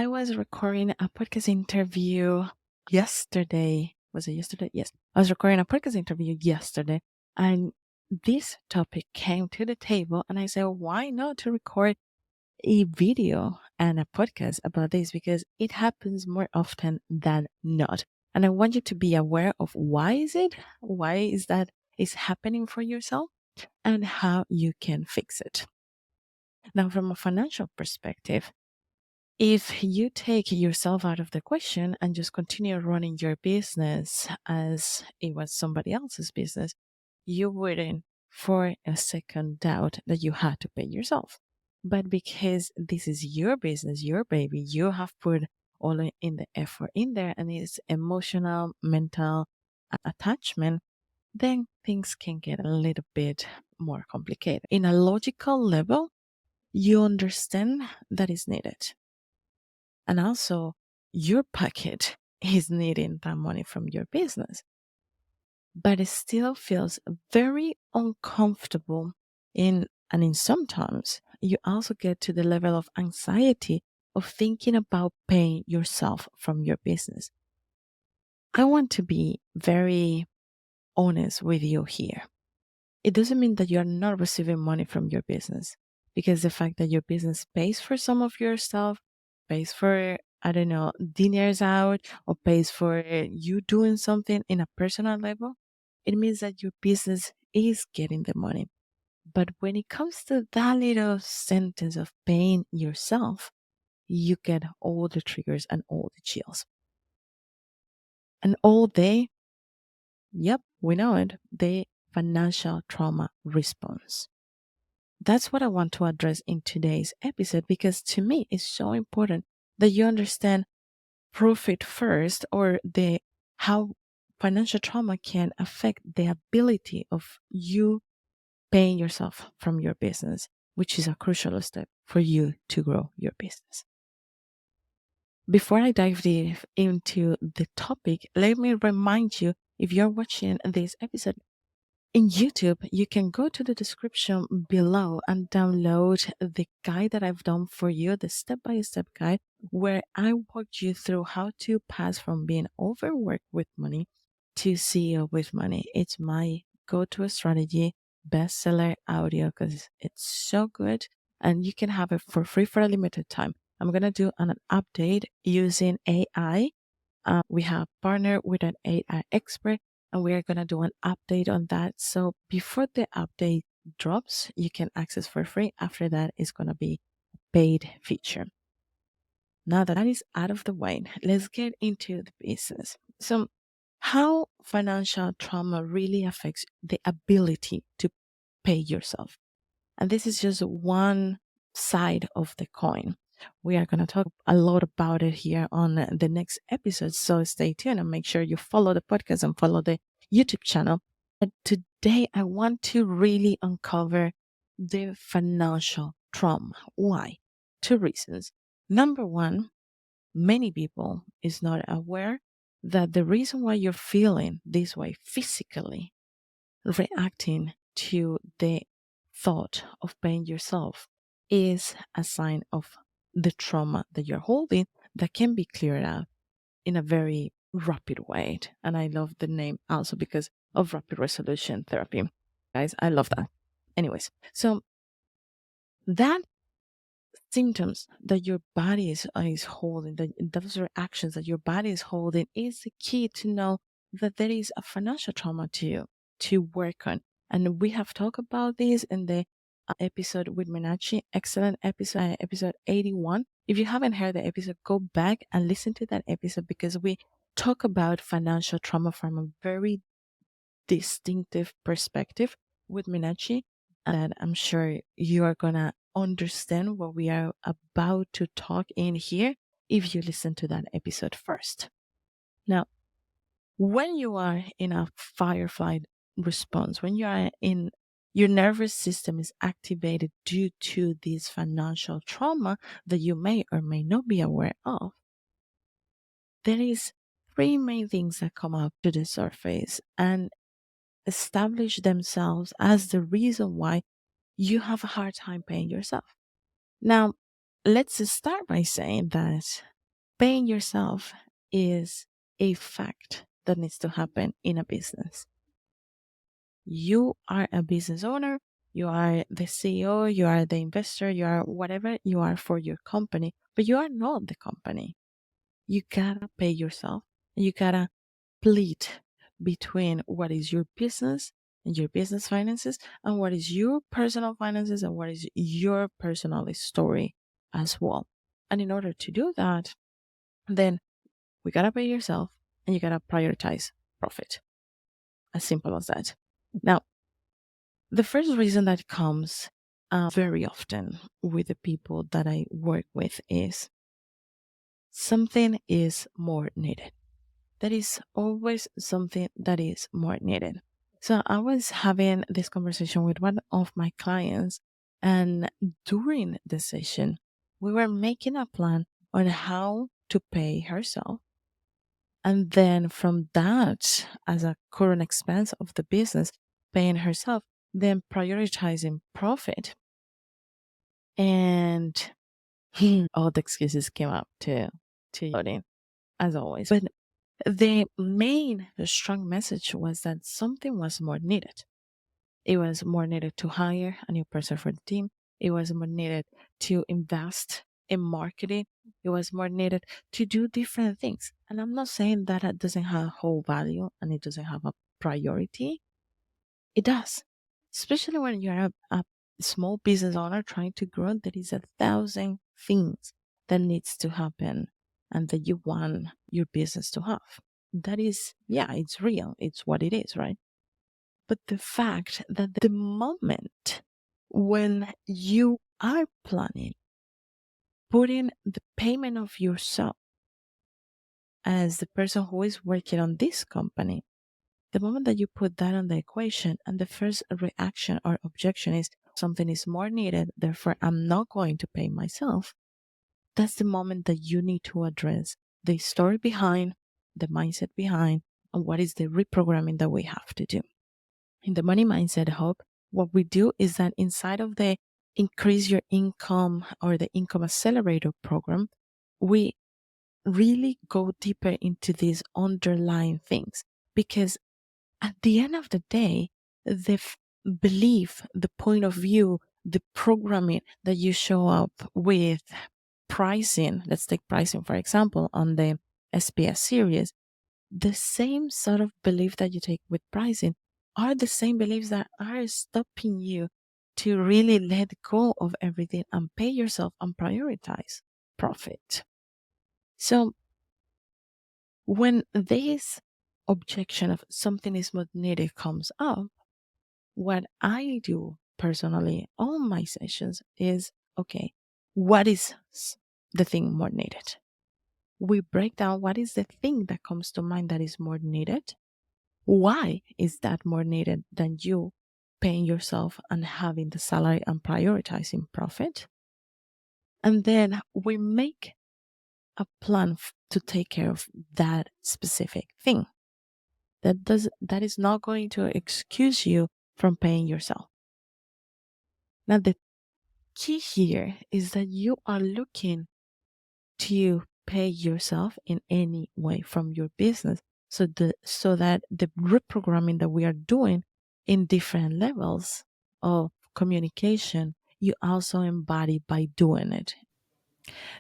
I was recording a podcast interview yesterday. Was it yesterday? Yes. I was recording a podcast interview yesterday, and this topic came to the table, and I said, why not to record a video and a podcast about this? Because it happens more often than not. And I want you to be aware of why is that is happening for yourself, and how you can fix it. Now, from a financial perspective, if you take yourself out of the question and just continue running your business as it was somebody else's business, you wouldn't for a second doubt that you had to pay yourself. But because this is your business, your baby, you have put in the effort in there, and it's emotional, mental attachment, then things can get a little bit more complicated. In a logical level, you understand that is needed. And also, your pocket is needing that money from your business. But it still feels very uncomfortable and in sometimes you also get to the level of anxiety of thinking about paying yourself from your business. I want to be very honest with you here. It doesn't mean that you're not receiving money from your business, because the fact that your business pays for some of your stuff, pays for, I don't know, dinners out, or pays for you doing something in a personal level, it means that your business is getting the money. But when it comes to that little sentence of paying yourself, you get all the triggers and all the chills. And all day, yep, we know it, the financial trauma response. That's what I want to address in today's episode, because to me it's so important that you understand profit first, or the how financial trauma can affect the ability of you paying yourself from your business, which is a crucial step for you to grow your business. Before I dive deep into the topic, let me remind you, if you're watching this episode in YouTube, you can go to the description below and download the guide that I've done for you, the step-by-step guide, where I walked you through how to pass from being overworked with money to CEO with money. It's my go-to strategy, bestseller audio, because it's so good, and you can have it for free for a limited time. I'm going to do an update using AI. We have partnered with an AI expert, and we are going to do an update on that. So before the update drops, you can access for free. After that, it's going to be a paid feature. Now that is out of the way, let's get into the business. So, how financial trauma really affects the ability to pay yourself. And this is just one side of the coin. We are going to talk a lot about it here on the next episode. So stay tuned and make sure you follow the podcast and follow the YouTube channel. But today, I want to really uncover the financial trauma. Why? Two reasons. Number one, many people is not aware that the reason why you're feeling this way physically, reacting to the thought of paying yourself, is a sign of the trauma that you're holding that can be cleared out in a very rapid way. And I love the name also because of rapid resolution therapy. Guys, I love that. Anyways, so that symptoms that your body is holding, those reactions that your body is holding, is the key to know that there is a financial trauma to work on. And we have talked about this in the episode with Menachi, excellent episode, episode 81. If you haven't heard the episode, go back and listen to that episode, because we talk about financial trauma from a very distinctive perspective with Menachi, and I'm sure you are gonna understand what we are about to talk in here if you listen to that episode first. Now, when you are in a fight or flight response, when you are in your nervous system is activated due to this financial trauma that you may or may not be aware of, there is three main things that come up to the surface and establish themselves as the reason why you have a hard time paying yourself. Now, let's start by saying that paying yourself is a fact that needs to happen in a business. You are a business owner, you are the CEO, you are the investor, you are whatever you are for your company, but you are not the company. You gotta pay yourself. You gotta split between what is your business and your business finances and what is your personal finances and what is your personal story as well. And in order to do that, then we gotta pay yourself and you gotta prioritize profit. As simple as that. Now, the first reason that comes very often with the people that I work with is something is more needed. There is always something that is more needed. So I was having this conversation with one of my clients, and during the session, we were making a plan on how to pay herself. And then from that, as a current expense of the business, paying herself, then prioritizing profit. And all the excuses came up to loading, as always. But the main strong message was that something was more needed. It was more needed to hire a new person for the team. It was more needed to invest in marketing. It was more needed to do different things. And I'm not saying that it doesn't have whole value and it doesn't have a priority. It does. Especially when you're a small business owner trying to grow, there is 1,000 things that needs to happen and that you want your business to have. That is, yeah, it's real. It's what it is, right? But the fact that the moment when you are planning, putting the payment of yourself as the person who is working on this company, the moment that you put that on the equation and the first reaction or objection is something is more needed, therefore I'm not going to pay myself, that's the moment that you need to address the story behind, the mindset behind, and what is the reprogramming that we have to do. In the Money Mindset Hub, what we do is that inside of the Increase Your Income or the Income Accelerator program, we really go deeper into these underlying things because at the end of the day, the belief, the point of view, the programming that you show up with pricing, let's take pricing for example on the SPS series, the same sort of belief that you take with pricing are the same beliefs that are stopping you to really let go of everything and pay yourself and prioritize profit. So when this objection of something is more needed comes up, what I do personally on my sessions is okay, what is the thing more needed? We break down what is the thing that comes to mind that is more needed. Why is that more needed than you paying yourself and having the salary and prioritizing profit? And then we make a plan to take care of that specific thing. That is not going to excuse you from paying yourself. Now the key here is that you are looking to pay yourself in any way from your business so that the reprogramming that we are doing in different levels of communication you also embody by doing it.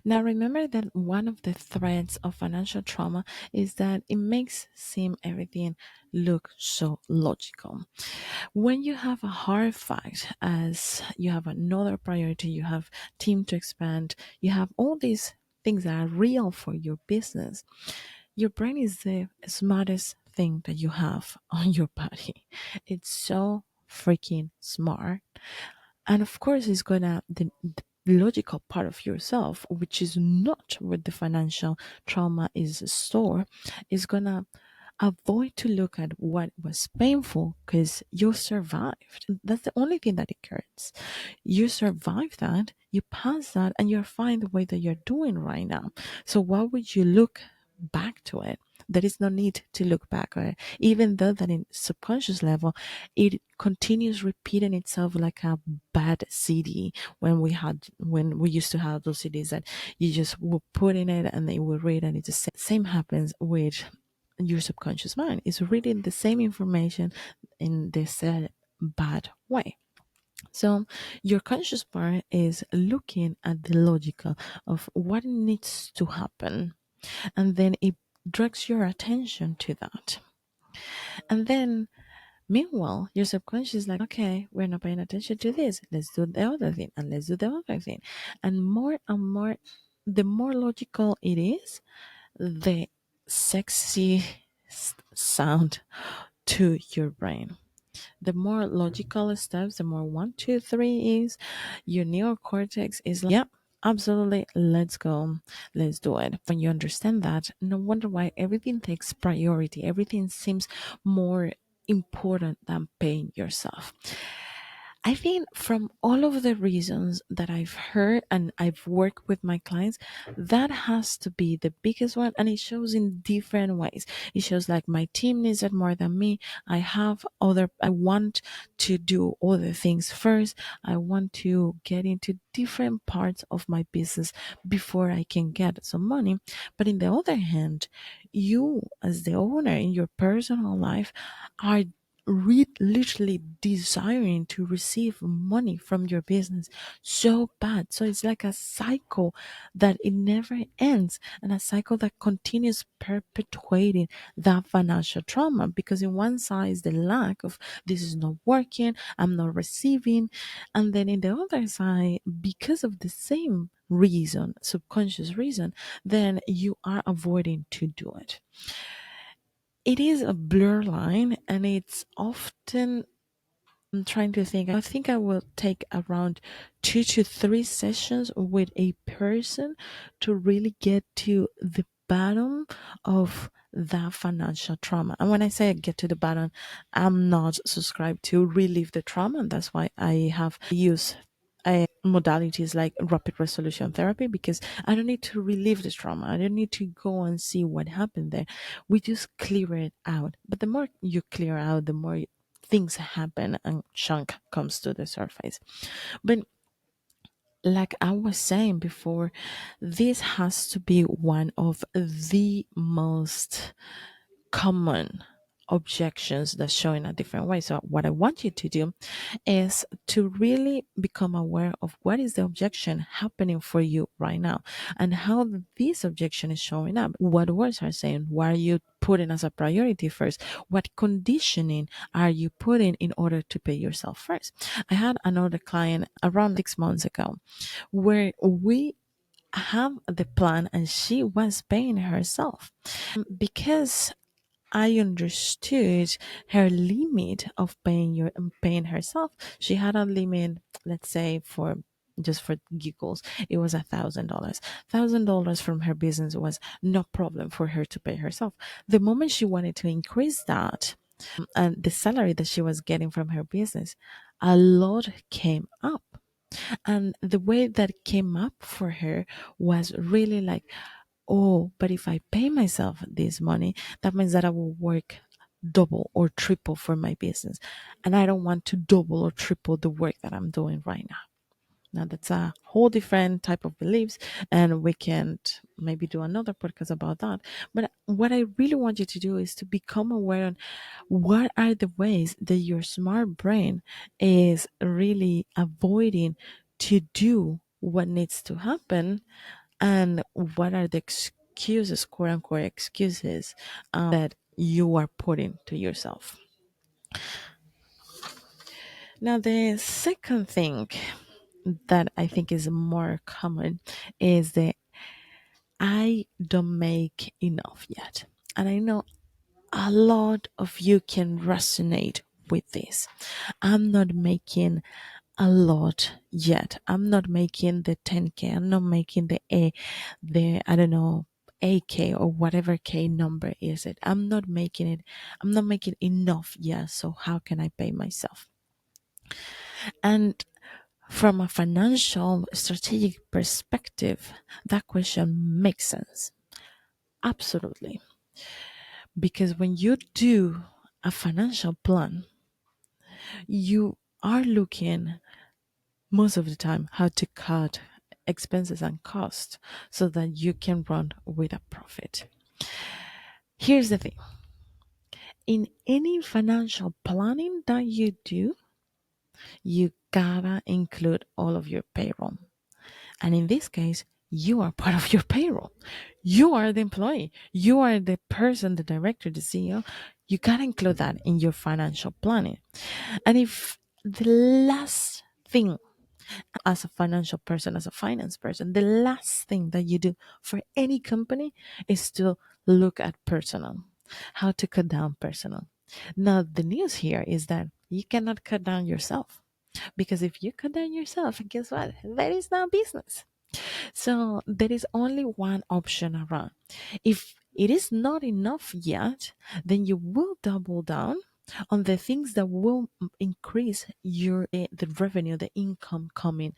Now remember that one of the threats of financial trauma is that it makes seem everything look so logical. When you have a hard fact, as you have another priority, you have team to expand, you have all these things that are real for your business, your brain is the smartest thing that you have on your body. It's so freaking smart. And of course, it's gonna, the logical part of yourself, which is not where the financial trauma is stored, is gonna avoid to look at what was painful because you survived. That's the only thing that occurs. You survived that, you passed that, and you're fine the way that you're doing right now. So why would you look back to it? There is no need to look back, or even though that in subconscious level, it continues repeating itself like a bad CD. When we used to have those CDs that you just will put in it and they will read, and it's the same happens with your subconscious mind. It's reading the same information in this bad way. So your conscious part is looking at the logical of what needs to happen, and then it directs your attention to that. And then meanwhile, your subconscious is like, okay, we're not paying attention to this. Let's do the other thing, and let's do the other thing. And more, the more logical it is, the sexy sound to your brain. The more logical steps, the more one, two, three is, your neocortex is like, yeah, absolutely, let's go, let's do it. When you understand that, no wonder why everything takes priority. Everything seems more important than paying yourself. I think from all of the reasons that I've heard and I've worked with my clients, that has to be the biggest one. And it shows in different ways. It shows like my team needs it more than me. I want to do other things first. I want to get into different parts of my business before I can get some money. But in the other hand, you as the owner in your personal life are literally desiring to receive money from your business so bad. So it's like a cycle that it never ends, and a cycle that continues perpetuating that financial trauma, because in one side is the lack of, this is not working, I'm not receiving, and then in the other side, because of the same reason, subconscious reason, then you are avoiding to do it. It is a blur line, and it's often, I'm trying to think. I think I will take around 2 to 3 sessions with a person to really get to the bottom of that financial trauma. And when I say get to the bottom, I'm not subscribed to relieve the trauma. And that's why I have used modalities like rapid resolution therapy, because I don't need to relive the trauma. I don't need to go and see what happened there. We just clear it out. But the more you clear out, the more things happen and chunk comes to the surface. But like I was saying before, this has to be one of the most common objections that show in a different way. So what I want you to do is to really become aware of what is the objection happening for you right now, and how this objection is showing up. What words are saying? What are you putting as a priority first? What conditioning are you putting in order to pay yourself first? I had another client around 6 months ago where we have the plan and she was paying herself because I understood her limit of paying herself. She had a limit, let's say, for just for giggles, it was $1,000. $1,000 from her business was no problem for her to pay herself. The moment she wanted to increase that, and the salary that she was getting from her business, a lot came up. And the way that it came up for her was really like, oh, but if I pay myself this money, that means that I will work double or triple for my business. And I don't want to double or triple the work that I'm doing right now. Now, that's a whole different type of beliefs, and we can maybe do another podcast about that. But what I really want you to do is to become aware on what are the ways that your smart brain is really avoiding to do what needs to happen, and what are the excuses, quote unquote excuses, that you are putting to yourself. Now, the second thing that I think is more common is the I don't make enough yet. And I know a lot of you can resonate with this. I'm not making a lot yet. I'm not making the 10K. I'm not making the I don't know, AK or whatever K number is it. I'm not making it. I'm not making enough yet. So how can I pay myself? And from a financial strategic perspective, that question makes sense. Absolutely. Because when you do a financial plan, you are looking most of the time how to cut expenses and costs so that you can run with a profit. Here's the thing: in any financial planning that you do, you gotta include all of your payroll. And in this case, you are part of your payroll. You are the employee. You are the person, the director, the CEO. You gotta include that in your financial planning. And if the last thing, as a financial person, as a finance person, the last thing that you do for any company is to look at personal, how to cut down personal. Now, the news here is that you cannot cut down yourself, because if you cut down yourself, guess what? That is not business. So there is only one option around. If it is not enough yet, then you will double down on the things that will increase your the revenue, the income coming,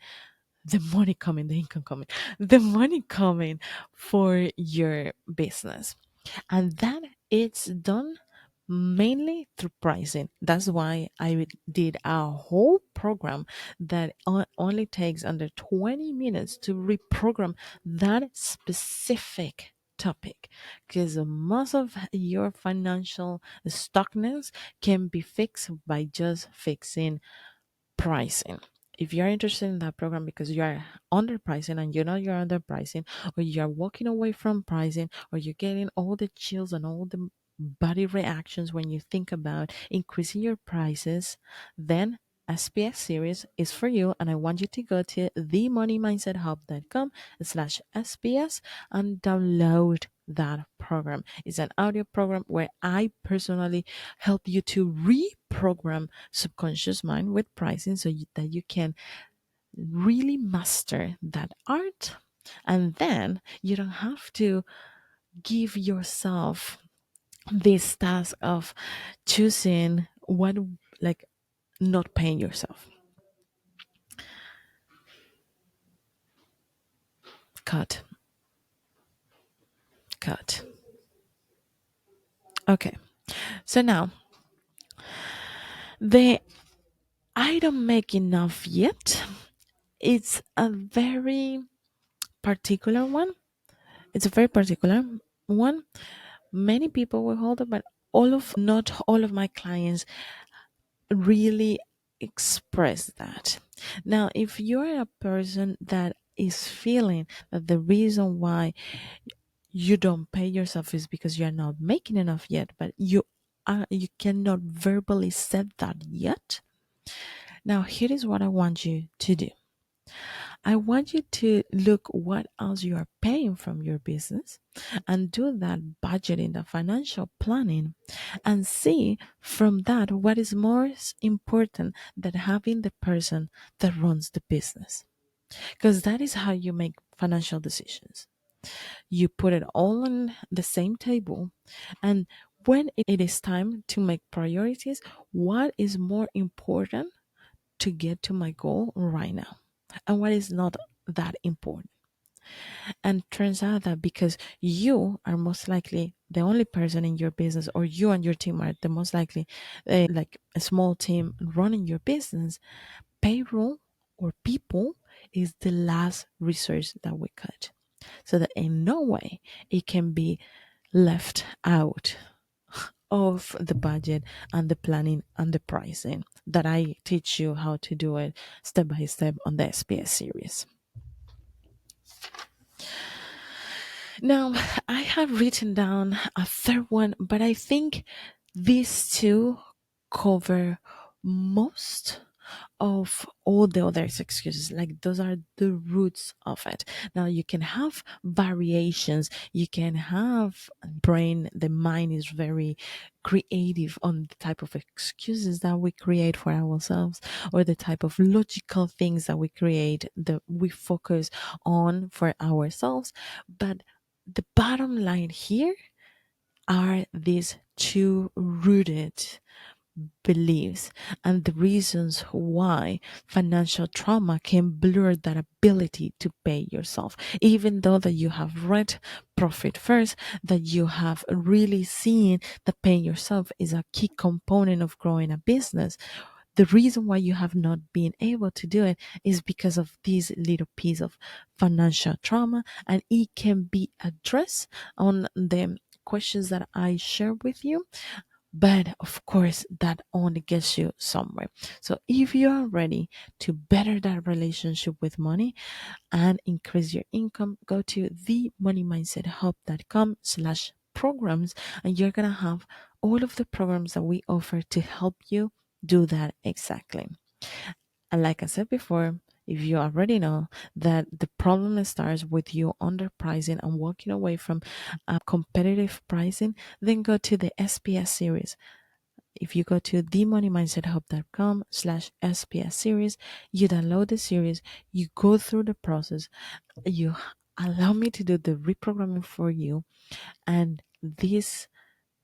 the money coming, the income coming, the money coming for your business. And that it's done mainly through pricing. That's why I did a whole program that only takes under 20 minutes to reprogram that specific topic, because most of your financial stuckness can be fixed by just fixing pricing. If you're interested in that program because you are underpricing and you know you're underpricing, or you're walking away from pricing, or you're getting all the chills and all the body reactions when you think about increasing your prices, then SPS series is for you. And I want you to go to themoneymindset hub.com/SPS and download that program. It's an audio program where I personally help you to reprogram subconscious mind with pricing so that you can really master that art. And then you don't have to give yourself this task of choosing what, like, not paying yourself. Cut. Cut. Okay. So now the I don't make enough yet. It's a very particular one. It's a very particular one. Many people will hold it, but not all of my clients really express that. Now, if you're a person that is feeling that the reason why you don't pay yourself is because you're not making enough yet, but you cannot verbally set that yet. Now, here is what I want you to do. I want you to look what else you are paying from your business and do that budgeting, the financial planning, and see from that what is more important than having the person that runs the business. Because that is how you make financial decisions. You put it all on the same table, and when it is time to make priorities, what is more important to get to my goal right now, and what is not that important. And turns out that because you are most likely the only person in your business, or you and your team are the most likely, like a small team running your business, payroll or people is the last resource that we cut, so that in no way it can be left out of the budget and the planning and the pricing that I teach you how to do it step by step on the SPS series. Now, I have written down a third one, but I think these two cover most of all the other excuses. Like, those are the roots of it. Now, you can have variations. You can have the mind is very creative on the type of excuses that we create for ourselves, or the type of logical things that we create, that we focus on for ourselves. But the bottom line here are these two rooted beliefs and the reasons why financial trauma can blur that ability to pay yourself, even though that you have read Profit First, that you have really seen that paying yourself is a key component of growing a business. The reason why you have not been able to do it is because of this little piece of financial trauma, and it can be addressed on the questions that I share with you. But of course, that only gets you somewhere. So if you are ready to better that relationship with money and increase your income, go to themoneymindset.com/programs, and you're going to have all of the programs that we offer to help you do that exactly. And like I said before, if you already know that the problem starts with you underpricing and walking away from competitive pricing, then go to the SPS series. If you go to themoneymindset.com/SPS series, you download the series, you go through the process, you allow me to do the reprogramming for you, and this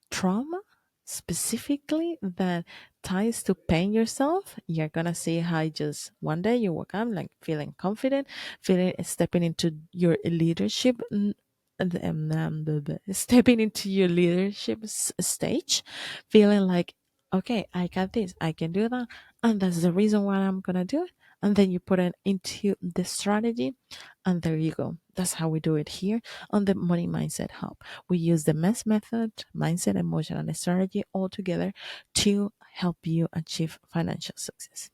trauma specifically that ties to paying yourself, you're gonna see how just one day you wake up like feeling confident, feeling stepping into your leadership stepping into your leadership stage, feeling like, okay, I got this, I can do that, and that's the reason why I'm gonna do it. And then you put it into the strategy, and there you go. That's how we do it here on the Money Mindset Hub. We use the MESS method, mindset, emotion, and strategy all together to help you achieve financial success.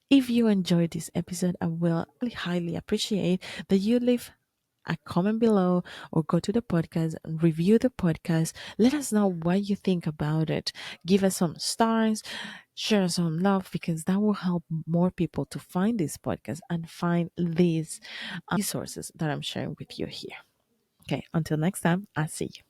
If you enjoyed this episode, I will highly appreciate that you leave a comment below or go to the podcast and review the podcast. Let us know what you think about it. Give us some stars, share some love, because that will help more people to find this podcast and find these resources that I'm sharing with you here. Okay, until next time, I'll see you.